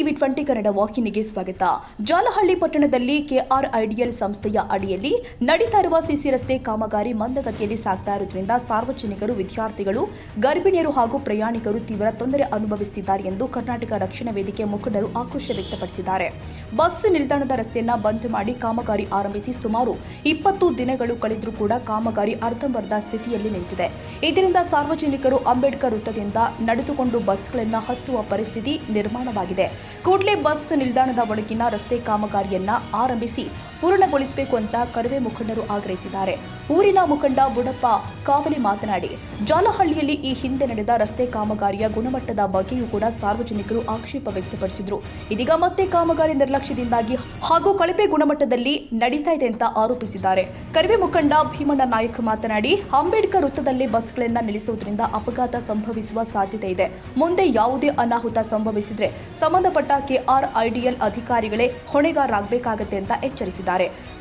TV 20 Kannada ವಾಹಿನಿಗೆ ಸ್ವಾಗತ. ಜಾಲಹಳ್ಳಿ ಪಟ್ಟಣದಲ್ಲಿ ಕೆಆರ್ಐಡಿಎಲ್ ಸಂಸ್ಥೆಯ ಅಡಿಯಲ್ಲಿ ನಡೀತಾ ಇರುವ ಸಿಸಿ ರಸ್ತೆ ಕಾಮಗಾರಿ ಮಂದಗತಿಯಲ್ಲಿ ಸಾಗ್ತಾ ಇರುವುದರಿಂದ ಸಾರ್ವಜನಿಕರು, ವಿದ್ಯಾರ್ಥಿಗಳು, ಗರ್ಭಿಣಿಯರು ಹಾಗೂ ಪ್ರಯಾಣಿಕರು ತೀವ್ರ ತೊಂದರೆ ಅನುಭವಿಸುತ್ತಿದ್ದಾರೆ ಎಂದು ಕರ್ನಾಟಕ ರಕ್ಷಣಾ ವೇದಿಕೆ ಮುಖಂಡರು ಆಕ್ರೋಶ ವ್ಯಕ್ತಪಡಿಸಿದ್ದಾರೆ. ಬಸ್ ನಿಲ್ದಾಣದ ರಸ್ತೆಯನ್ನು ಬಂದ್ ಮಾಡಿ ಕಾಮಗಾರಿ ಆರಂಭಿಸಿ ಸುಮಾರು 20 ದಿನಗಳು ಕಳೆದರೂ ಕೂಡ ಕಾಮಗಾರಿ ಅರ್ಧಂಬರ್ಧ ಸ್ಥಿತಿಯಲ್ಲಿ ನಿಂತಿದೆ. ಇದರಿಂದ ಸಾರ್ವಜನಿಕರು ಅಂಬೇಡ್ಕರ್ ವೃತ್ತದಿಂದ ನಡೆದುಕೊಂಡು ಬಸ್ಗಳನ್ನು ಹತ್ತುವ ಪರಿಸ್ಥಿತಿ ನಿರ್ಮಾಣವಾಗಿದೆ. ಕೂಡಲೇ ಬಸ್ ನಿಲ್ದಾಣದ ಒಳಗಿನ ರಸ್ತೆ ಕಾಮಗಾರಿಯನ್ನ ಆರಂಭಿಸಿ ಪೂರ್ಣಗೊಳಿಸಬೇಕು ಅಂತ ಕರವೇ ಮುಖಂಡರು ಆಗ್ರಹಿಸಿದ್ದಾರೆ. ಊರಿನ ಮುಖಂಡ ಬುಡಪ್ಪ ಕಾವಲಿ ಮಾತನಾಡಿ, ಜಾಲಹಳ್ಳಿಯಲ್ಲಿ ಈ ಹಿಂದೆ ನಡೆದ ರಸ್ತೆ ಕಾಮಗಾರಿಯ ಗುಣಮಟ್ಟದ ಬಗ್ಗೆಯೂ ಕೂಡ ಸಾರ್ವಜನಿಕರು ಆಕ್ಷೇಪ ವ್ಯಕ್ತಪಡಿಸಿದರು. ಇದೀಗ ಮತ್ತೆ ಕಾಮಗಾರಿ ನಿರ್ಲಕ್ಷ್ಯದಿಂದಾಗಿ ಹಾಗೂ ಕಳಪೆ ಗುಣಮಟ್ಟದಲ್ಲಿ ನಡೀತಾ ಇದೆ ಅಂತ ಆರೋಪಿಸಿದ್ದಾರೆ. ಕರವೇ ಮುಖಂಡ ಭೀಮಣ್ಣ ನಾಯಕ್ ಮಾತನಾಡಿ, ಅಂಬೇಡ್ಕರ್ ವೃತ್ತದಲ್ಲಿ ಬಸ್ಗಳನ್ನು ನಿಲ್ಲಿಸುವುದರಿಂದ ಅಪಘಾತ ಸಂಭವಿಸುವ ಸಾಧ್ಯತೆ ಇದೆ. ಮುಂದೆ ಯಾವುದೇ ಅನಾಹುತ ಸಂಭವಿಸಿದ್ರೆ ಸಂಬಂಧಪಟ್ಟ ಕೆಆರ್ಐಡಿಎಲ್ ಅಧಿಕಾರಿಗಳೇ ಹೊಣೆಗಾರರಾಗಬೇಕಾಗುತ್ತೆ ಅಂತ ಎಚ್ಚರಿಸಿದ್ದಾರೆ.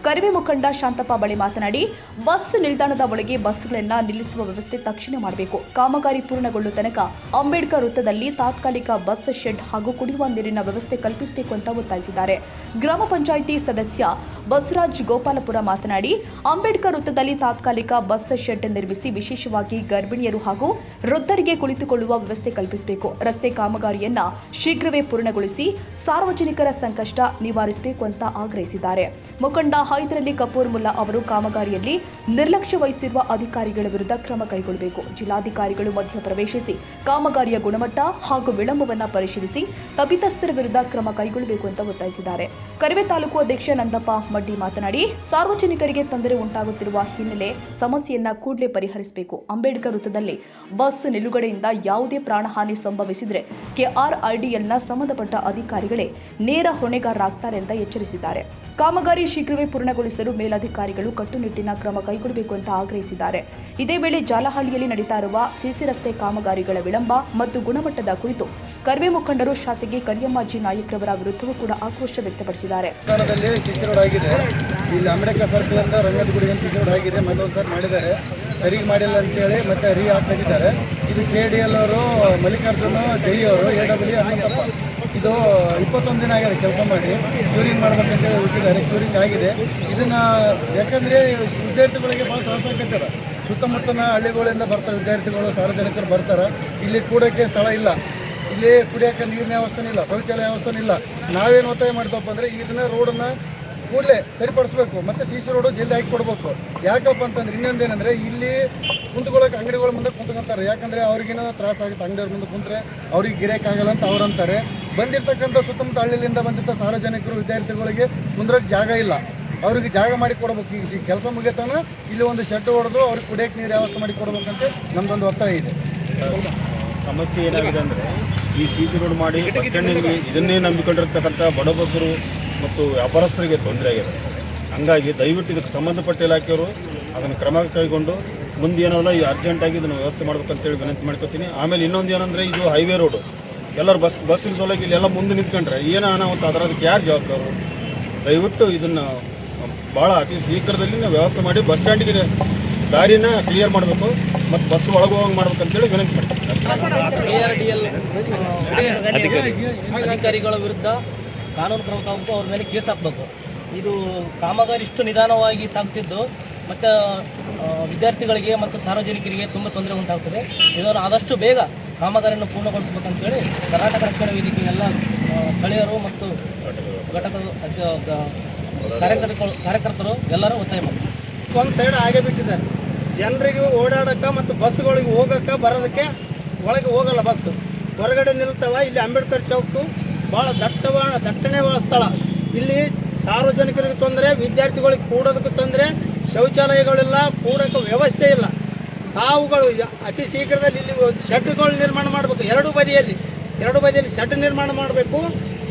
ಕರವೇ ಮುಖಂಡ ಶಾಂತಪ್ಪ ಬಳಿ ಮಾತನಾಡಿ, ಬಸ್ ನಿಲ್ದಾಣದ ಒಳಗೆ ಬಸ್ಗಳನ್ನು ನಿಲ್ಲಿಸುವ ವ್ಯವಸ್ಥೆ ತಕ್ಷಣ ಮಾಡಬೇಕು. ಕಾಮಗಾರಿ ಪೂರ್ಣಗೊಳ್ಳುವ ತನಕ ಅಂಬೇಡ್ಕರ್ ವೃತ್ತದಲ್ಲಿ ತಾತ್ಕಾಲಿಕ ಬಸ್ ಶೆಡ್ ಹಾಗೂ ಕುಡಿಯುವ ನೀರಿನ ವ್ಯವಸ್ಥೆ ಕಲ್ಪಿಸಬೇಕು ಅಂತ ಒತ್ತಾಯಿಸಿದ್ದಾರೆ. ಗ್ರಾಮ ಪಂಚಾಯಿತಿ ಸದಸ್ಯ ಬಸವರಾಜ್ ಗೋಪಾಲಪುರ ಮಾತನಾಡಿ, ಅಂಬೇಡ್ಕರ್ ವೃತ್ತದಲ್ಲಿ ತಾತ್ಕಾಲಿಕ ಬಸ್ ಶೆಡ್ ನಿರ್ಮಿಸಿ ವಿಶೇಷವಾಗಿ ಗರ್ಭಿಣಿಯರು ಹಾಗೂ ವೃದ್ಧರಿಗೆ ಕುಳಿತುಕೊಳ್ಳುವ ವ್ಯವಸ್ಥೆ ಕಲ್ಪಿಸಬೇಕು. ರಸ್ತೆ ಕಾಮಗಾರಿಯನ್ನ ಶೀಘ್ರವೇ ಪೂರ್ಣಗೊಳಿಸಿ ಸಾರ್ವಜನಿಕರ ಸಂಕಷ್ಟ ನಿವಾರಿಸಬೇಕು ಅಂತ ಆಗ್ರಹಿಸಿದ್ದಾರೆ. ಮುಖಂಡ ಹೈದರಲಿ ಕಪೂರ್ ಮುಲ್ಲಾ ಅವರು ಕಾಮಗಾರಿಯಲ್ಲಿ ನಿರ್ಲಕ್ಷ್ಯ ವಹಿಸಿರುವ ಅಧಿಕಾರಿಗಳ ವಿರುದ್ಧ ಕ್ರಮ ಕೈಗೊಳ್ಳಬೇಕು. ಜಿಲ್ಲಾಧಿಕಾರಿಗಳು ಮಧ್ಯ ಪ್ರವೇಶಿಸಿ ಕಾಮಗಾರಿಯ ಗುಣಮಟ್ಟ ಹಾಗೂ ವಿಳಂಬವನ್ನು ಪರಿಶೀಲಿಸಿ ತಪ್ಪಿತಸ್ಥರ ವಿರುದ್ಧ ಕ್ರಮ ಕೈಗೊಳ್ಳಬೇಕು ಅಂತ ಒತ್ತಾಯಿಸಿದ್ದಾರೆ. ಕರವೇ ತಾಲೂಕು ಅಧ್ಯಕ್ಷ ನಂದಪ್ಪ ಮಡ್ಡಿ ಮಾತನಾಡಿ, ಸಾರ್ವಜನಿಕರಿಗೆ ತೊಂದರೆ ಉಂಟಾಗುತ್ತಿರುವ ಹಿನ್ನೆಲೆ ಸಮಸ್ಯೆಯನ್ನ ಕೂಡಲೇ ಪರಿಹರಿಸಬೇಕು. ಅಂಬೇಡ್ಕರ್ ವೃತ್ತದಲ್ಲಿ ಬಸ್ ನಿಲುಗಡೆಯಿಂದ ಯಾವುದೇ ಪ್ರಾಣಹಾನಿ ಸಂಭವಿಸಿದರೆ ಕೆಆರ್ಐಡಿಎಲ್ನ ಸಂಬಂಧಪಟ್ಟ ಅಧಿಕಾರಿಗಳೇ ನೇರ ಹೊಣೆಗಾರರಾಗ್ತಾರೆ ಅಂತ ಎಚ್ಚರಿಸಿದ್ದಾರೆ. ಕಾಮಗಾರಿ ಶೀಘ್ರವೇ ಪೂರ್ಣಗೊಳಿಸಲು ಮೇಲಧಿಕಾರಿಗಳು ಕಟ್ಟುನಿಟ್ಟಿನ ಕ್ರಮ ಕೈಗೊಳ್ಳಬೇಕು ಅಂತ ಆಗ್ರಹಿಸಿದ್ದಾರೆ. ಇದೇ ವೇಳೆ ಜಾಲಹಳ್ಳಿಯಲ್ಲಿ ನಡೀತಾ ಇರುವ ಸಿಸಿ ರಸ್ತೆ ಕಾಮಗಾರಿಗಳ ವಿಳಂಬ ಮತ್ತು ಗುಣಮಟ್ಟದ ಕುರಿತು ಕರವೇ ಮುಖಂಡರು ಶಾಸಕಿ ಕರಿಯಮ್ಮಾಜಿ ನಾಯಕ್ರವರ ವಿರುದ್ಧವೂ ಕೂಡ ಆಕ್ರೋಶ ವ್ಯಕ್ತಪಡಿಸಿದ್ದಾರೆ. ಸಿಸಿ ರೋಡ್ ಆಗಿದೆ, ಇಲ್ಲಿ ಅಂಬೇಡ್ಕರ್ ಸರ್ಕಲ್ ಅಂತ ರಂಗದ ಗುಡಿಗೆ ಸಿಸಿ ರೋಡ್ ಆಗಿದೆ, ಮತ್ತೊಂದು ಸರ್ ಮಾಡಿದ್ದಾರೆ, ಸರಿ ಮಾಡಿಲ್ಲ ಅಂತೇಳಿ ಮತ್ತೆ ರೀ ಹಾಕಿದ್ದಾರೆ. ಇದು KDL ಅವರು, ಮಲ್ಲಿಕಾರ್ಜುನ ಜೈ ಅವರು, AW ಅನಂತಪ್ಪ, ಇದು 21 ದಿನ ಆಗಿದೆ ಕೆಲಸ ಮಾಡಿ ಕ್ಯೂರಿಂಗ್ ಮಾಡ್ಬೇಕಂತೇಳಿ ಹುಟ್ಟಿದ್ದಾರೆ. ಕ್ಯೂರಿಂಗ್ ಆಗಿದೆ. ಇದನ್ನು ಯಾಕಂದರೆ ವಿದ್ಯಾರ್ಥಿಗಳಿಗೆ ಭಾಳ ತ್ರಾಸ ಆಗ್ತದೆ. ಸುತ್ತಮುತ್ತಲ ಹಳ್ಳಿಗಳಿಂದ ಬರ್ತಾರೆ ವಿದ್ಯಾರ್ಥಿಗಳು, ಸಾರ್ವಜನಿಕರು ಬರ್ತಾರೆ. ಇಲ್ಲಿ ಕೂಡೋಕ್ಕೆ ಸ್ಥಳ ಇಲ್ಲ, ಇಲ್ಲಿ ಕುಡಿಯೋಕ್ಕೆ ನೀರಿನ ವ್ಯವಸ್ಥೆ ಇಲ್ಲ, ಶೌಚಾಲಯ ವ್ಯವಸ್ಥೆ ಇಲ್ಲ. ನಾವೇನು ಒತ್ತಾಯ ಮಾಡ್ತವಪ್ಪ ಅಂದರೆ ಇದನ್ನ ರೋಡನ್ನು ಕೂಡಲೇ ಸರಿಪಡಿಸ್ಬೇಕು ಮತ್ತು ಸಿಸಿ ರೋಡು ಜಲ್ದಿ ಹಾಕಿ ಕೊಡಬೇಕು. ಯಾಕಪ್ಪ ಅಂತಂದ್ರೆ ಇನ್ನೊಂದೇನೆಂದರೆ ಇಲ್ಲಿ ಕುಂತ್ಕೊಳ್ಳೋಕೆ ಅಂಗಡಿಗಳ ಮುಂದೆ ಕುಂತ್ಕೊಂತಾರೆ. ಯಾಕಂದರೆ ಅವ್ರಿಗೇನೋ ತ್ರಾಸ ಆಗುತ್ತೆ, ಅಂಗಡಿಯವ್ರ ಮುಂದೆ ಕುಂತ್ರೆ ಅವ್ರಿಗೆ ಗಿರಾಕಾಗಲ್ಲ ಅಂತ ಅವ್ರು ಅಂತಾರೆ. ಬಂದಿರ್ತಕ್ಕಂಥ ಸುತ್ತಮುತ್ತ ಹಳ್ಳಿಯಿಂದ ಬಂದಿರ್ತ ಸಾರ್ವಜನಿಕರು, ವಿದ್ಯಾರ್ಥಿಗಳಿಗೆ ಕುಂದ್ರೋಕ್ಕೆ ಜಾಗ ಇಲ್ಲ, ಅವ್ರಿಗೆ ಜಾಗ ಮಾಡಿ ಕೊಡಬೇಕು. ಈಗ ಕೆಲಸ ಮುಗಿತಾನ ಇಲ್ಲಿ ಒಂದು ಶೆಡ್ ಹೊಡೆದು ಅವ್ರಿಗೆ ಕುಡಿಯೋಕ್ಕೆ ನೀರು ವ್ಯವಸ್ಥೆ ಮಾಡಿ ಕೊಡಬೇಕಂತ ನಮ್ಮದೊಂದು ಒತ್ತಾಯ ಇದೆ. ಸಮಸ್ಯೆ ಏನಾಗಿದೆ ಅಂದರೆ ಈ ಸಿಸಿ ರೋಡ್ ಮಾಡಿ ಬಸ್ ಸ್ಟ್ಯಾಂಡಿಗೆ ಇದನ್ನೇ ನಂಬಿಕೊಂಡಿರ್ತಕ್ಕಂಥ ಬಡಬಗ್ಗರು ಮತ್ತು ವ್ಯಾಪಾರಸ್ಥರಿಗೆ ತೊಂದರೆ ಆಗಿದೆ. ಹಂಗಾಗಿ ದಯವಿಟ್ಟು ಇದಕ್ಕೆ ಸಂಬಂಧಪಟ್ಟ ಇಲಾಖೆಯವರು ಅದನ್ನು ಕ್ರಮ ಕೈಗೊಂಡು ಮುಂದೆ ಏನಲ್ಲ ಈ ಅರ್ಜೆಂಟಾಗಿ ಇದನ್ನು ವ್ಯವಸ್ಥೆ ಮಾಡ್ಬೇಕಂತೇಳಿ ವಿನಂತಿ ಮಾಡ್ಕೊತೀನಿ. ಆಮೇಲೆ ಇನ್ನೊಂದು ಏನಂದರೆ ಇದು ಹೈವೇ ರೋಡು, ಎಲ್ಲರೂ ಬಸ್ ಇಳಿಸೋಲಾಗಿ ಇಲ್ಲೆಲ್ಲ ಮುಂದೆ ನಿಂತ್ಕೊಂಡ್ರೆ ಏನು ಅನಾಹುತ ಅದಕ್ಕೆ ಯಾರು ಜವಾಬ್ದಾರರು? ದಯವಿಟ್ಟು ಇದನ್ನು ಭಾಳ ಅತಿ ಶೀಘ್ರದಲ್ಲಿ ವ್ಯವಸ್ಥೆ ಮಾಡಿ ಬಸ್ ಸ್ಟ್ಯಾಂಡಿಗೆ ದಾರಿನ ಕ್ಲಿಯರ್ ಮಾಡಬೇಕು ಮತ್ತು ಬಸ್ ಒಳಗೆ ಹೋಗಂಗೆ ಮಾಡ್ಬೇಕಂತೇಳಿ ವಿನಂತಿ ಮಾಡ್ತೀನಿ. KRDL ಅಧಿಕಾರಿಗಳ ವಿರುದ್ಧ ಕಾನೂನು ಕ್ರಮ ತಗೋಬೇಕು, ಅವ್ರ ಮೇಲೆ ಕೇಸ್ ಹಾಕಬೇಕು. ಇದು ಕಾಮಗಾರಿ ಇಷ್ಟು ನಿಧಾನವಾಗಿ ಸಾಗ್ತಿದ್ದು ಮತ್ತು ವಿದ್ಯಾರ್ಥಿಗಳಿಗೆ ಮತ್ತು ಸಾರ್ವಜನಿಕರಿಗೆ ತುಂಬ ತೊಂದರೆ ಉಂಟಾಗ್ತದೆ. ಇದನ್ನು ಆದಷ್ಟು ಬೇಗ ಕಾಮಗಾರಿಯನ್ನು ಪೂರ್ಣಗೊಳಿಸಬೇಕಂತೇಳಿ ಕರ್ನಾಟಕ ರಕ್ಷಣಾ ವೇದಿಕೆ ಎಲ್ಲ ಸ್ಥಳೀಯರು ಮತ್ತು ಘಟಕದ ಕಾರ್ಯಕರ್ತರು ಎಲ್ಲರೂ ಒತ್ತಾಯ ಮಾಡ್ತಾರೆ. ಒಂದು ಸೈಡ್ ಆಗೇ ಬಿಟ್ಟಿದ್ದಾರೆ. ಜನರಿಗೆ ಓಡಾಡೋಕ್ಕೆ ಮತ್ತು ಬಸ್ಗಳಿಗೆ ಹೋಗೋಕ್ಕೆ ಬರೋದಕ್ಕೆ ಒಳಗೆ ಹೋಗಲ್ಲ, ಬಸ್ ಹೊರಗಡೆ ನಿಲ್ತವ. ಇಲ್ಲಿ ಅಂಬೇಡ್ಕರ್ ಚೌಕು ಭಾಳ ದಟ್ಟಣೆ ಸ್ಥಳ. ಇಲ್ಲಿ ಸಾರ್ವಜನಿಕರಿಗೆ ತೊಂದರೆ, ವಿದ್ಯಾರ್ಥಿಗಳಿಗೆ ಕೂಡೋದಕ್ಕೆ ತೊಂದರೆ, ಶೌಚಾಲಯಗಳಿಲ್ಲ, ಕೂಡೋಕ್ಕೆ ವ್ಯವಸ್ಥೆ ಇಲ್ಲ. ತಾವುಗಳು ಅತಿ ಶೀಘ್ರದಲ್ಲಿ ಇಲ್ಲಿ ಶೆಡ್ಗಳು ನಿರ್ಮಾಣ ಮಾಡಬೇಕು. ಎರಡು ಬದಿಯಲ್ಲಿ ಶೆಡ್ ನಿರ್ಮಾಣ ಮಾಡಬೇಕು,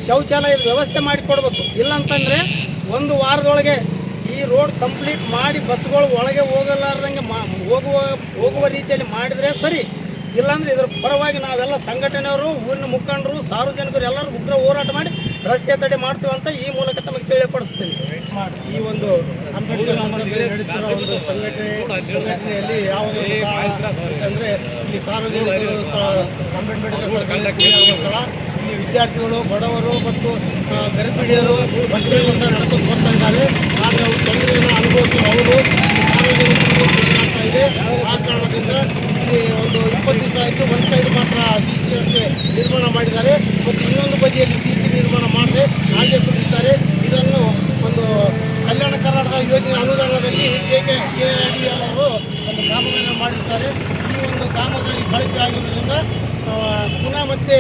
ಶೌಚಾಲಯದ ವ್ಯವಸ್ಥೆ ಮಾಡಿಕೊಡ್ಬೇಕು. ಇಲ್ಲಂತಂದರೆ ಒಂದು ವಾರದೊಳಗೆ ಈ ರೋಡ್ ಕಂಪ್ಲೀಟ್ ಮಾಡಿ ಬಸ್ಗಳು ಒಳಗೆ ಹೋಗಲಾರ್ದಂಗೆ ಹೋಗುವ ರೀತಿಯಲ್ಲಿ ಮಾಡಿದರೆ ಸರಿ. ಇಲ್ಲಾಂದರೆ ಇದರ ಪರವಾಗಿ ನಾವೆಲ್ಲ ಸಂಘಟನೆಯವರು, ಊರಿನ ಮುಖಂಡರು, ಸಾರ್ವಜನಿಕರು ಎಲ್ಲರೂ ಉಗ್ರ ಹೋರಾಟ ಮಾಡಿ ರಸ್ತೆ ತಡೆ ಮಾಡ್ತೀವಿ ಅಂತ ಈ ಮೂಲಕ ತಮಗೆ ತಿಳಿಯಪಡಿಸ್ತೀನಿ. ಈ ಒಂದು ಅಂಬೇಡ್ಕರ್ ನಡೀತಿರೋ ಒಂದು ಸಂಘಟನೆಯಲ್ಲಿ ಯಾವುದೇ ಅಂದರೆ ಇಲ್ಲಿ ಸಾರ್ವಜನಿಕರು ಅಂಬೇಡ್ಕರ್ ಸ್ಥಳ ಇಲ್ಲಿ ವಿದ್ಯಾರ್ಥಿಗಳು, ಬಡವರು ಮತ್ತು ಗರ್ಭಿಣಿಯರು ಬಸ್ಗಳಿಂದ ನಡ್ಕೊಂಡು ಬರ್ತಾ ಇದ್ದಾರೆ. ಆದರೆ ಅವರು ತೊಂದರೆಯನ್ನು ಅನುಭವಿಸಿ ಅವರು ಸಾರ್ವಜನಿಕರಿಗೂ ಆಗ್ತಾ ಇದೆ. ಆ ಕಾರಣದಿಂದ ಇಲ್ಲಿ ಒಂದು 20 ದಿವಸ ಆಯಿತು, ಒಂದು ಸೈಡ್ ಮಾತ್ರ CC ರಸ್ತೆ ನಿರ್ಮಾಣ ಮಾಡಿದ್ದಾರೆ ಮತ್ತು ಇನ್ನೊಂದು ಬದಿಯಲ್ಲಿ CC ನಿರ್ಮಾಣ ಮಾಡದೆ ಹಾಗೆ ಬಿಟ್ಟಿದ್ದಾರೆ. ಇದನ್ನು ಒಂದು ಕಲ್ಯಾಣ ಕರ್ನಾಟಕ ಯೋಜನೆ ಅನುದಾನದಲ್ಲಿ KID ಅವರು ಒಂದು ಕಾಮಗಾರಿ ಮಾಡಿರ್ತಾರೆ. ಈ ಒಂದು ಕಾಮಗಾರಿ ಕಳಪೆ ಆಗಿರೋದ್ರಿಂದ ಪುನಃ ಮತ್ತೆ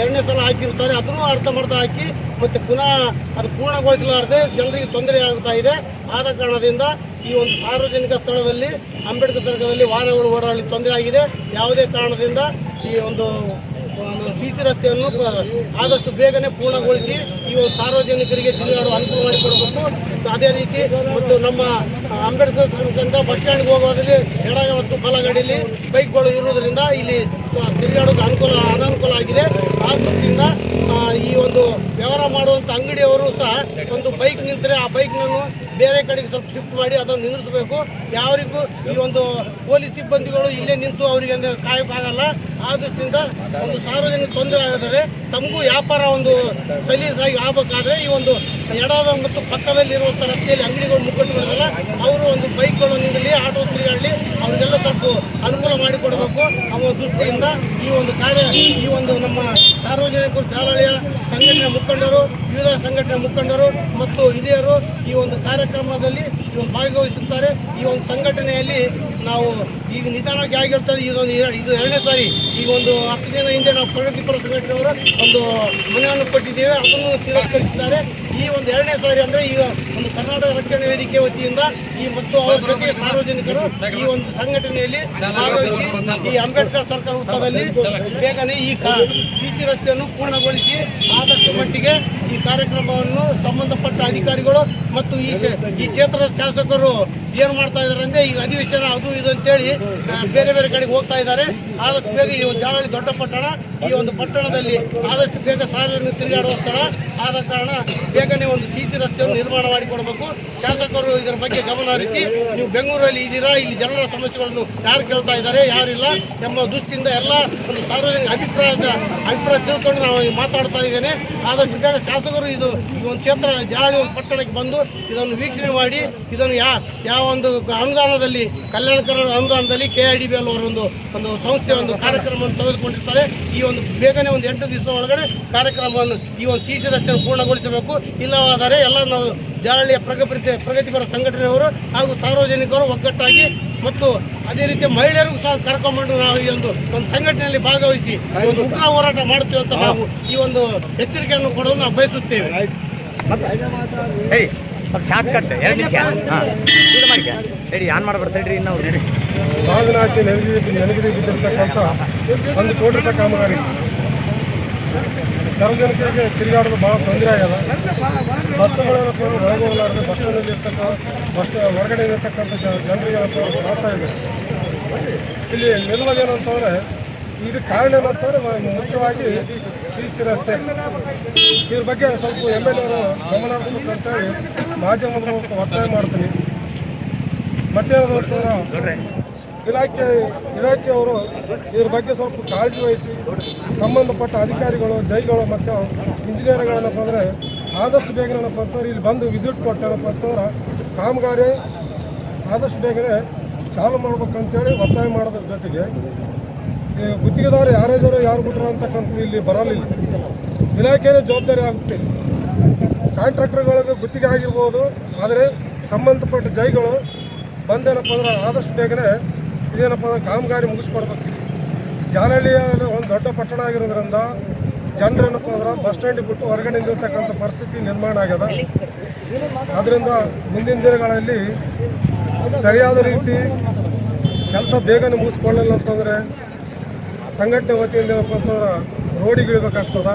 2ನೇ ಸಲ ಹಾಕಿರ್ತಾರೆ. ಅದನ್ನು ಅರ್ಧಂಬರ್ಧ ಹಾಕಿ ಮತ್ತು ಪುನಃ ಅದು ಪೂರ್ಣಗೊಳಿಸಲಾರದೆ ಜನರಿಗೆ ತೊಂದರೆ ಆಗ್ತಾ ಇದೆ. ಆದ ಕಾರಣದಿಂದ ಈ ಒಂದು ಸಾರ್ವಜನಿಕ ಸ್ಥಳದಲ್ಲಿ ಅಂಬೇಡ್ಕರ್ ಸರ್ಕಲಲ್ಲಿ ವಾಹನಗಳು ಓಡಾಡಲಿಕ್ಕೆ ತೊಂದರೆ ಆಗಿದೆ. ಯಾವುದೇ ಕಾರಣದಿಂದ ಈ ಒಂದು CC ರಸ್ತೆಯನ್ನು ಆದಷ್ಟು ಬೇಗನೆ ಪೂರ್ಣಗೊಳಿಸಿ ಈ ಒಂದು ಸಾರ್ವಜನಿಕರಿಗೆ ತಿರುಗಾಡುವ ಅನುಕೂಲ ಮಾಡಿಕೊಡಬೇಕು. ಅದೇ ರೀತಿ ಮತ್ತು ನಮ್ಮ ಅಂಬೇಡ್ಕರ್ ಸರ್ಕಲ್ನಿಂದ ಬಸ್ ಸ್ಟ್ಯಾಂಡ್ಗೆ ಹೋಗೋದ್ರಲ್ಲಿ ಎಡ ಮತ್ತು ಬಲಗಡೆಯಲ್ಲಿ ಬೈಕ್ಗಳು ಇರುವುದರಿಂದ ಇಲ್ಲಿ ತಿರುಗಾಡೋಕೆ ಅನಾನುಕೂಲ ಆಗಿದೆ. ಆ ದೃಷ್ಟಿಯಿಂದ ಈ ಒಂದು ವ್ಯವಹಾರ ಮಾಡುವಂಥ ಅಂಗಡಿಯವರು ಸಹ ಒಂದು ಬೈಕ್ ನಿಂತರೆ ಆ ಬೈಕ್ನನ್ನು ಬೇರೆ ಕಡೆಗೆ ಸ್ವಲ್ಪ ಶಿಫ್ಟ್ ಮಾಡಿ ಅದನ್ನು ನಿಲ್ಲಿಸಬೇಕು. ಯಾವರಿಗೂ ಈ ಒಂದು ಪೊಲೀಸ್ ಸಿಬ್ಬಂದಿಗಳು ಇಲ್ಲೇ ನಿಂತು ಅವರಿಗೆ ಕಾಯೋಕ್ಕಾಗಲ್ಲ. ಆ ದೃಷ್ಟಿಯಿಂದ ಒಂದು ಸಾರ್ವಜನಿಕ ತೊಂದರೆ ಆಗಿದರೆ ತಮಗೂ ವ್ಯಾಪಾರ ಒಂದು ಸಲೀಸಾಗಿ ಆಗಬೇಕಾದ್ರೆ ಈ ಒಂದು ಎಡದ ಮತ್ತು ಪಕ್ಕದಲ್ಲಿರುವಂಥ ರಸ್ತೆಯಲ್ಲಿ ಅಂಗಡಿಗಳು ಮುಗ್ಗಟ್ಟುಗಳಿರಲ್ಲ, ಅವರು ಒಂದು ಬೈಕ್ಗಳು ನಿಲ್ಲಲಿ, ಆಟೋ ತಿರುಗಾಡಲಿ, ಅವರಿಗೆಲ್ಲ ಸ್ವಲ್ಪ ಅನುಕೂಲ ಮಾಡಿಕೊಡಬೇಕು ಅನ್ನೋ ದೃಷ್ಟಿಯಿಂದ ಈ ಒಂದು ಈ ಒಂದು ನಮ್ಮ ಸಾರ್ವಜನಿಕರು ಜಾಲಹಳ್ಳಿಯ ಸಂಘಟನೆ ಮುಖಂಡರು, ವಿವಿಧ ಸಂಘಟನೆ ಮುಖಂಡರು ಮತ್ತು ಹಿರಿಯರು ಈ ಒಂದು ಕಾರ್ಯಕ್ರಮದಲ್ಲಿ ಭಾಗವಹಿಸುತ್ತಾರೆ. ಈ ಒಂದು ಸಂಘಟನೆಯಲ್ಲಿ ನಾವು ಈಗ ನಿಧಾನವಾಗಿ ಆಗಿರ್ತದೆ. ಇದು 2ನೇ ಸಾರಿ. ಈಗ ಒಂದು 10 ದಿನ ಹಿಂದೆ ನಾವು ಪ್ರಗತಿಪರ ಸಂಘಟನೆಯವರು ಒಂದು ಮನೆಯನ್ನು ಕೊಟ್ಟಿದ್ದೇವೆ, ಅದನ್ನು ತಿರಸ್ಕರಿಸಿದ್ದಾರೆ. ಈ ಒಂದು 2ನೇ ಸಾರಿ ಅಂದರೆ ಈಗ ಒಂದು ಕರ್ನಾಟಕ ರಕ್ಷಣಾ ವೇದಿಕೆ ವತಿಯಿಂದ ಮತ್ತು ಅವರ ಜೊತೆಗೆ ಸಾರ್ವಜನಿಕರು ಈ ಒಂದು ಸಂಘಟನೆಯಲ್ಲಿ ಭಾಗವಹಿಸಿ ಈ ಅಂಬೇಡ್ಕರ್ ಸರ್ಕಲ್ ವೃತ್ತದಲ್ಲಿ ಬೇಗನೆ ಈ CC ರಸ್ತೆಯನ್ನು ಪೂರ್ಣಗೊಳಿಸಿ ಆದಷ್ಟು ಮಟ್ಟಿಗೆ ಈ ಕಾರ್ಯಕ್ರಮವನ್ನು ಸಂಬಂಧಪಟ್ಟ ಅಧಿಕಾರಿಗಳು ಮತ್ತು ಈ ಕ್ಷೇತ್ರದ ಶಾಸಕರು ಏನು ಮಾಡ್ತಾ ಇದ್ದಾರೆ ಅಂದರೆ ಈಗ ಅಧಿವೇಶನ ಅದು ಇದು ಅಂತೇಳಿ ಬೇರೆ ಬೇರೆ ಕಡೆಗೆ ಹೋಗ್ತಾ ಇದ್ದಾರೆ. ಆದಷ್ಟು ಬೇಗ ಈ ಒಂದು ಜಾಲಹಳ್ಳಿ ದೊಡ್ಡ ಪಟ್ಟಣ, ಈ ಒಂದು ಪಟ್ಟಣದಲ್ಲಿ ಆದಷ್ಟು ಬೇಗ ಸಾರ್ವಜನಿಕ ತಿರುಗಾಡುವ ಸ್ಥಳ ಆದ ಕಾರಣ ಬೇಗನೆ ಒಂದು CC ರಸ್ತೆಯನ್ನು ನಿರ್ಮಾಣ ಮಾಡಿಕೊಡಬೇಕು. ಶಾಸಕರು ಇದರ ಬಗ್ಗೆ ಗಮನ ಹರಿಸಿ, ನೀವು ಬೆಂಗಳೂರಲ್ಲಿ ಇದ್ದೀರಾ, ಇಲ್ಲಿ ಜನರ ಸಮಸ್ಯೆಗಳನ್ನು ಯಾರು ಕೇಳ್ತಾ ಇದ್ದಾರೆ, ಯಾರಿಲ್ಲ ಎಂಬ ದೃಷ್ಟಿಯಿಂದ ಎಲ್ಲ ಒಂದು ಸಾರ್ವಜನಿಕ ಅಭಿಪ್ರಾಯ ತಿಳ್ಕೊಂಡು ನಾವು ಮಾತಾಡ್ತಾ ಇದ್ದೇನೆ. ಆದಷ್ಟು ಬೇಗ ಶಾಸಕರು ಇದು ಈ ಒಂದು ಕ್ಷೇತ್ರ ಜಾಲಹಳ್ಳಿ ಒಂದು ಪಟ್ಟಣಕ್ಕೆ ಬಂದು ಇದನ್ನು ವೀಕ್ಷಣೆ ಮಾಡಿ ಇದನ್ನು ಯಾವ ಒಂದು ಅನುದಾನದಲ್ಲಿ ಕಲ್ಯಾಣ ಕರ್ನಾಟಕ ಅನುದಾನದಲ್ಲಿ KIDB ಅವರು ಒಂದು ಸಂಸ್ಥೆ ಒಂದು ಕಾರ್ಯಕ್ರಮವನ್ನು ತೆಗೆದುಕೊಂಡಿರ್ತಾರೆ. ಈ ಒಂದು ಬೇಗನೆ ಒಂದು 8 ದಿವಸ ಒಳಗಡೆ ಕಾರ್ಯಕ್ರಮವನ್ನು ಈ ಒಂದು CC ರಸ್ತೆಯನ್ನು ಪೂರ್ಣಗೊಳಿಸಬೇಕು. ಇಲ್ಲವಾದರೆ ಎಲ್ಲ ನಾವು ಜಾಲಹಳ್ಳಿಯ ಪ್ರಗತಿಪರ ಸಂಘಟನೆಯವರು ಹಾಗೂ ಸಾರ್ವಜನಿಕರು ಒಗ್ಗಟ್ಟಾಗಿ ಮತ್ತು ಅದೇ ರೀತಿ ಮಹಿಳೆಯರಿಗೂ ಸಹ ಕರ್ಕೊಂಡ್ಬಂದು ನಾವು ಈ ಒಂದು ಸಂಘಟನೆಯಲ್ಲಿ ಭಾಗವಹಿಸಿ ಒಂದು ಉಗ್ರ ಹೋರಾಟ ಮಾಡ್ತೀವಿ ಅಂತ ನಾವು ಈ ಒಂದು ಎಚ್ಚರಿಕೆಯನ್ನು ಕೊಡಲು ನಾವು ಬಯಸುತ್ತೇವೆ. ಶಾರ್ಟ್ಕಟ್ 2 ನಿಮಿಷ ಹೇಳಿ ಆನ್ ಮಾಡ್ಬರ್ತೀರಿ. ಇನ್ನು ಅವ್ರು ಬಾಗಿನ ಹಾಕಿ ನೆನಗಿರಿ ಬಿದ್ದಿರ್ತಕ್ಕಂಥ 1 ಕೋಟಿ ರೂಪಾಯಿ ಕಾಮಗಾರಿ ಸಾರ್ವಜನಿಕರಿಗೆ ತಿರುಗಾಡೋದು ಭಾಳ ತೊಂದರೆ ಆಗ್ಯದ. ಬಸ್ಸುಗಳೆಲ್ಲ ಒಳಗೆ ಹೋಗಲಾರದೆ ಬಸ್ ಸ್ಟ್ಯಾಂಡಲ್ಲಿ ಹೊರಗಡೆ ಇರತಕ್ಕಂಥ ಜನರಿಗೆ ತ್ರಾಸ ಇದೆ. ಇಲ್ಲಿ ನಿಲ್ಲೋದೇನಂತಂದರೆ ಇದು ಕಾರಣ ಏನಂತಂದರೆ ಮುಖ್ಯವಾಗಿ CC ರಸ್ತೆ. ಇದ್ರ ಬಗ್ಗೆ ಸ್ವಲ್ಪ MLA ಅವರು ಗಮನ ಹರಿಸ್ಬೇಕಂತೇಳಿ ಮಾಧ್ಯಮದ ಮೂಲಕ ಒತ್ತಾಯ ಮಾಡ್ತೀನಿ. ಮತ್ತೇನಂತಂದ್ರೆ ಇಲಾಖೆಯವರು ಇದ್ರ ಬಗ್ಗೆ ಸ್ವಲ್ಪ ಕಾಳಜಿ ವಹಿಸಿ ಸಂಬಂಧಪಟ್ಟ ಅಧಿಕಾರಿಗಳು, ಜೈಗಳು ಮತ್ತು ಇಂಜಿನಿಯರ್ಗಳೇನಪ್ಪ ಅಂದರೆ ಆದಷ್ಟು ಬೇಗ ಏನಪ್ಪ ಅಂತಂದ್ರೆ ಇಲ್ಲಿ ಬಂದು ವಿಸಿಟ್ ಕೊಟ್ಟೇನಪ್ಪ ಅಂತಂದ್ರೆ ಕಾಮಗಾರಿ ಆದಷ್ಟು ಬೇಗನೆ ಚಾಲು ಮಾಡ್ಬೇಕಂತೇಳಿ ಒತ್ತಾಯ ಮಾಡೋದ್ರ ಜೊತೆಗೆ ಗುತ್ತಿಗೆದವರು ಯಾರು ಬಿಟ್ಟರು ಅಂತಕ್ಕಂಥ ಇಲ್ಲಿ ಬರಲಿಲ್ಲ. ಇಲಾಖೆಯೇ ಜವಾಬ್ದಾರಿ ಆಗುತ್ತೆ. ಕಾಂಟ್ರಾಕ್ಟರ್ಗಳಿಗೆ ಗುತ್ತಿಗೆ ಆಗಿರ್ಬೋದು, ಆದರೆ ಸಂಬಂಧಪಟ್ಟ ಜೈಗಳು ಬಂದೇನಪ್ಪ ಅಂದ್ರೆ ಆದಷ್ಟು ಬೇಗನೆ ಇದೇನಪ್ಪ ಅಂದ್ರೆ ಕಾಮಗಾರಿ ಮುಗಿಸ್ಕೊಡ್ಬೇಕು. ಜಾಲಹಳ್ಳಿಯ ಒಂದು ದೊಡ್ಡ ಪಟ್ಟಣ ಆಗಿರೋದ್ರಿಂದ ಜನರೇನಪ್ಪ ಅಂದ್ರೆ ಬಸ್ ಸ್ಟ್ಯಾಂಡಿಗೆ ಬಿಟ್ಟು ಹೊರಗಡೆ ನಿಲ್ತಕ್ಕಂಥ ಪರಿಸ್ಥಿತಿ ನಿರ್ಮಾಣ ಆಗ್ಯದ. ಆದ್ದರಿಂದ ಮುಂದಿನ ದಿನಗಳಲ್ಲಿ ಸರಿಯಾದ ರೀತಿ ಕೆಲಸ ಬೇಗನೆ ಮುಗಿಸ್ಕೊಳ್ಳಿಲ್ಲ ಅಂತಂದರೆ ಸಂಘಟನೆ ವತಿಯಿಂದ ಏನಪ್ಪ ಅಂತಂದ್ರೆ ರೋಡಿಗಿಳಿಬೇಕಾಗ್ತದ.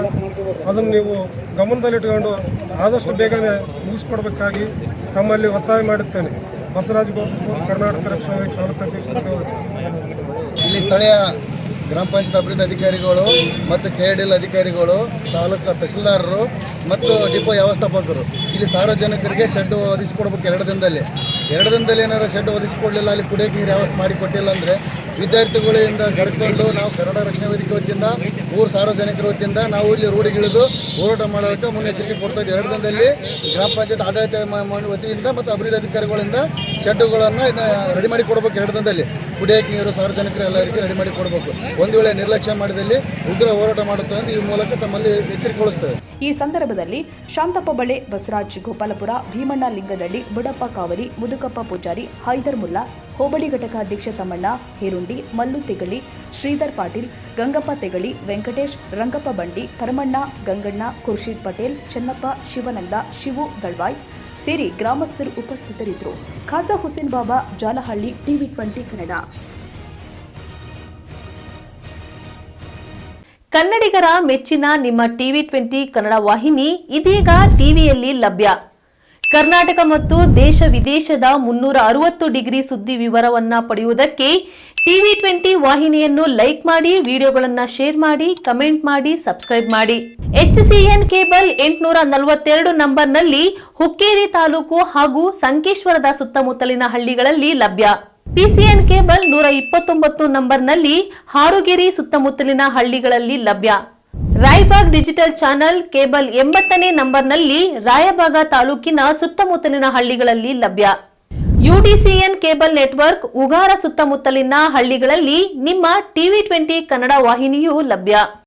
ಅದನ್ನು ನೀವು ಗಮನದಲ್ಲಿಟ್ಕೊಂಡು ಆದಷ್ಟು ಬೇಗನೆ ಮುಗಿಸ್ಕೊಡ್ಬೇಕಾಗಿ ತಮ್ಮಲ್ಲಿ ಒತ್ತಾಯ ಮಾಡುತ್ತೇನೆ. ಬಸವರಾಜ ಗೋಪುರ, ಕರ್ನಾಟಕ ರಕ್ಷಣಾ ವೇದಿಕೆ ತಾಲೂಕು ಅಧ್ಯಕ್ಷ. ಇಲ್ಲಿ ಸ್ಥಳೀಯ ಗ್ರಾಮ ಪಂಚಾಯತ್ ಅಭಿವೃದ್ಧಿ ಅಧಿಕಾರಿಗಳು ಮತ್ತು KDL ಅಧಿಕಾರಿಗಳು, ತಾಲೂಕು ತಹಸೀಲ್ದಾರರು ಮತ್ತು ಡಿಪೋ ವ್ಯವಸ್ಥಾಪಕರು ಇಲ್ಲಿ ಸಾರ್ವಜನಿಕರಿಗೆ ಶೆಡ್ ಒದಗಿಸಿಕೊಡ್ಬೇಕು. 2 ದಿನದಲ್ಲಿ ಏನಾದ್ರು ಶೆಡ್ ಒದಗಿಸಿಕೊಡ್ಲಿಲ್ಲ, ಅಲ್ಲಿ ಕುಡಿಯೋಕೆ ನೀರು ವ್ಯವಸ್ಥೆ ಮಾಡಿ ಕೊಟ್ಟಿಲ್ಲ ಅಂದರೆ ವಿದ್ಯಾರ್ಥಿಗಳಿಂದ ಕರ್ಕೊಂಡು ನಾವು ಕನ್ನಡ ರಕ್ಷಣಾ ವೇದಿಕೆ ವತಿಯಿಂದ ಊರು ಸಾರ್ವಜನಿಕರ ವತಿಯಿಂದ ನಾವು ಇಲ್ಲಿ ರೋಡಿಗಿಳಿದು ಹೋರಾಟ ಮಾಡೋದಕ್ಕೆ ಮುನ್ನೆಚ್ಚರಿಕೆ ಕೊಡ್ತಾ ಇದ್ದೀವಿ. 2 ದಿನದಲ್ಲಿ ಗ್ರಾಮ ಪಂಚಾಯತ್ ಆಡಳಿತ ವತಿಯಿಂದ ಮತ್ತು ಅಭಿವೃದ್ಧಿ ಅಧಿಕಾರಿಗಳಿಂದ ಶೆಡ್ಡುಗಳನ್ನು ರೆಡಿ ಮಾಡಿ ಕೊಡಬೇಕು. 2 ದಿನದಲ್ಲಿ ಕುಡಿಯೋಕೆ ನೀರು ಸಾರ್ವಜನಿಕರು ಎಲ್ಲರಿಗೆ ರೆಡಿ ಮಾಡಿ ಕೊಡಬೇಕು. ಒಂದು ವೇಳೆ ನಿರ್ಲಕ್ಷ್ಯ ಮಾಡಿದಲ್ಲಿ ಉಗ್ರ ಹೋರಾಟ ಮಾಡುತ್ತೇವೆ ಎಂದು ಈ ಮೂಲಕ ತಮ್ಮಲ್ಲಿ ಎಚ್ಚರಿಕೆಗೊಳಿಸ್ತೇವೆ. ಈ ಸಂದರ್ಭದಲ್ಲಿ ಶಾಂತಪ್ಪ ಬಳೆ, ಬಸವರಾಜ್ ಗೋಪಾಲಪುರ, ಭೀಮಣ್ಣ ಲಿಂಗದಳ್ಳಿ, ಬುಡಪ್ಪ ಕಾವಲಿ, ಮುದುಕಪ್ಪ ಪೂಜಾರಿ, ಹೈದರ್ ಮುಲ್ಲಾ, ಹೋಬಳಿ ಘಟಕಾಧ್ಯಕ್ಷ ತಮ್ಮಣ್ಣ ಹೇರುಂಡಿ, ಮಲ್ಲು ತೆಗಳಿ, ಶ್ರೀಧರ್ ಪಾಟೀಲ್, ಗಂಗಪ್ಪ ತೆಗಳಿ, ವೆಂಕಟೇಶ್, ರಂಗಪ್ಪ ಬಂಡಿ, ಕರಮಣ್ಣ, ಗಂಗಣ್ಣ, ಖುರ್ಷೀದ್ ಪಟೇಲ್, ಚೆನ್ನಪ್ಪ, ಶಿವನಂದ, ಶಿವು ದಳ್ವಾಯ್ ಸೇರಿ ಗ್ರಾಮಸ್ಥರು ಉಪಸ್ಥಿತರಿದ್ದರು. ಖಾಸಾ ಹುಸೇನ್ ಬಾಬಾ, ಜಾಲಹಳ್ಳಿ, TV20 ಕನ್ನಡ. ಕನ್ನಡಿಗರ ಮೆಚ್ಚಿನ ನಿಮ್ಮ TV20 ಕನ್ನಡ ವಾಹಿನಿ ಇದೀಗ ಟಿವಿಯಲ್ಲಿ ಲಭ್ಯ. ಕರ್ನಾಟಕ ಮತ್ತು ದೇಶ ವಿದೇಶದ 360 ಡಿಗ್ರಿ ಸುದ್ದಿ ವಿವರವನ್ನ ಪಡೆಯುವುದಕ್ಕೆ TV20 ವಾಹಿನಿಯನ್ನು ಲೈಕ್ ಮಾಡಿ, ವಿಡಿಯೋಗಳನ್ನು ಶೇರ್ ಮಾಡಿ, ಕಮೆಂಟ್ ಮಾಡಿ, ಸಬ್ಸ್ಕ್ರೈಬ್ ಮಾಡಿ. HCN ಕೇಬಲ್ 842 ನಂಬರ್ನಲ್ಲಿ ಹುಕ್ಕೇರಿ ತಾಲೂಕು ಹಾಗೂ ಸಂಕೇಶ್ವರದ ಸುತ್ತಮುತ್ತಲಿನ ಹಳ್ಳಿಗಳಲ್ಲಿ ಲಭ್ಯ. PCN ಕೇಬಲ್ 129 ನಂಬರ್ನಲ್ಲಿ ಹಾರುಗೆರೆ ಸುತ್ತಮುತ್ತಲಿನ ಹಳ್ಳಿಗಳಲ್ಲಿ ಲಭ್ಯ. ರಾಯಬಾಗ್ ಡಿಜಿಟಲ್ ಚಾನೆಲ್ ಕೇಬಲ್ 80ನೇ ನಂಬರ್ನಲ್ಲಿ ರಾಯಬಾಗ ತಾಲೂಕಿನ ಸುತ್ತಮುತ್ತಲಿನ ಹಳ್ಳಿಗಳಲ್ಲಿ ಲಭ್ಯ. UDCN ಕೇಬಲ್ ನೆಟ್ವರ್ಕ್ ಉಗಾರ ಸುತ್ತಮುತ್ತಲಿನ ಹಳ್ಳಿಗಳಲ್ಲಿ ನಿಮ್ಮ TV20 ಕನ್ನಡ ವಾಹಿನಿಯೂ ಲಭ್ಯ.